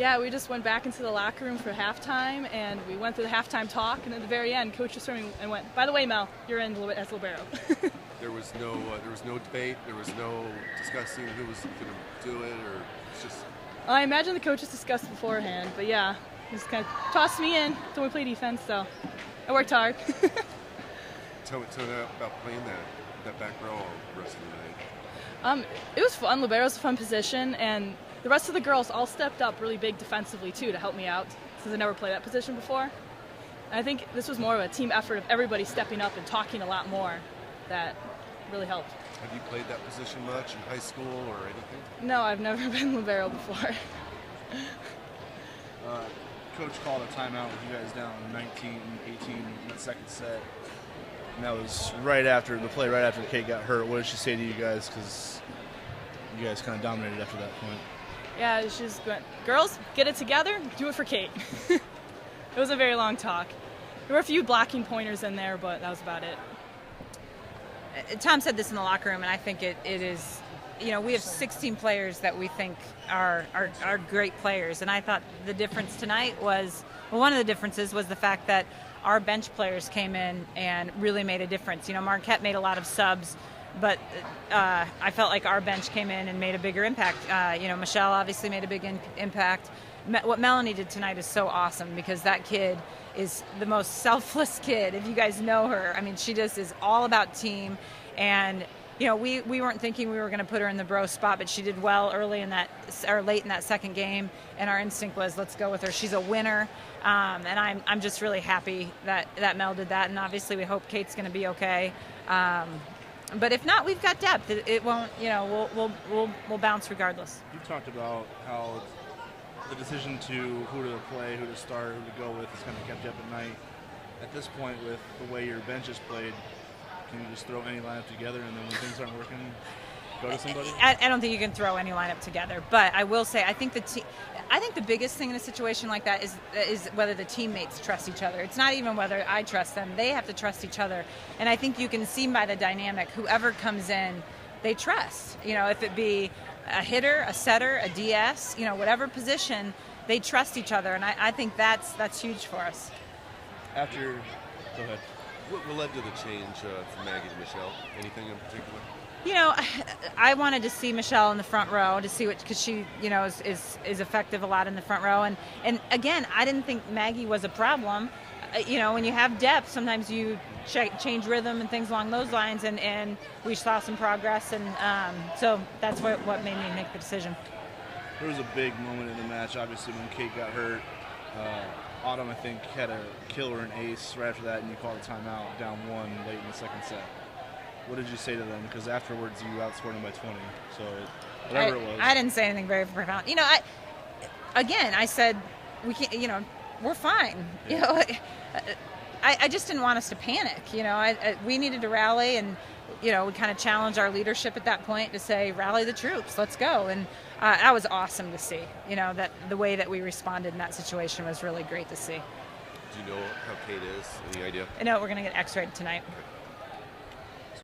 Yeah, we just went back into the locker room for halftime, and we went through the halftime talk, and at the very end, Coach was turning and went, "By the way, Mel, you're in as libero." There was no debate. There was no discussing who was going to do it, or it's just. I imagine the coaches discussed beforehand, but yeah, he just kind of tossed me in when we play defense, so I worked hard. Tell me about playing that back row the rest of the night. It was fun. Libero's a fun position, and the rest of the girls all stepped up really big defensively too to help me out, since I never played that position before. And I think this was more of a team effort of everybody stepping up and talking a lot more that really helped. Have you played that position much in high school or anything? No, I've never been libero before. Coach called a timeout with you guys down 19-18 in the second set. And that was right after Kate got hurt. What did she say to you guys? Because you guys kind of dominated after that point. Yeah, she's going, "Girls, get it together, do it for Kate." It was a very long talk. There were a few blocking pointers in there, but that was about it. Tom said this in the locker room, and I think it is, we have 16 players that we think are great players. And I thought the difference tonight was, one of the differences was the fact that our bench players came in and really made a difference. Marquette made a lot of subs, but I felt like our bench came in and made a bigger impact. Michelle obviously made a big impact. What Melanie did tonight is so awesome, because that kid is the most selfless kid, if you guys know her. I mean, she just is all about team. And, we weren't thinking we were going to put her in the bro spot, but she did well late in that second game. And our instinct was, let's go with her. She's a winner. And I'm just really happy that Mel did that. And obviously we hope Kate's going to be okay. But if not, we've got depth. It won't, we'll bounce regardless. You talked about how the decision to who to play, who to start, who to go with has kind of kept you up at night. At this point, with the way your bench is played, can you just throw any lineup together, and then when things aren't working, go to somebody? I don't think you can throw any lineup together, but I will say I think the biggest thing in a situation like that is whether the teammates trust each other. It's not even whether I trust them; they have to trust each other. And I think you can see by the dynamic, whoever comes in, they trust. If it be a hitter, a setter, a DS, whatever position, they trust each other, and I think that's huge for us. Go ahead. What led to the change from Maggie to Michelle? Anything in particular? I wanted to see Michelle in the front row to see because she, is effective a lot in the front row, and again, I didn't think Maggie was a problem. When you have depth, sometimes you change rhythm and things along those lines, and we saw some progress, and so that's what made me make the decision. There was a big moment in the match, obviously, when Kate got hurt. Autumn, I think, had a killer and ace right after that, and you called a timeout down 1 late in the second set. What did you say to them? Because afterwards you outscored them by 20, so whatever it was. I didn't say anything very profound. I said, we can't, we're fine. Yeah. I just didn't want us to panic. We needed to rally, and we kind of challenged our leadership at that point to say, rally the troops, let's go. And that was awesome to see. That the way that we responded in that situation was really great to see. Do you know how Kate is? Any idea? No, we're going to get X-rayed tonight. Okay.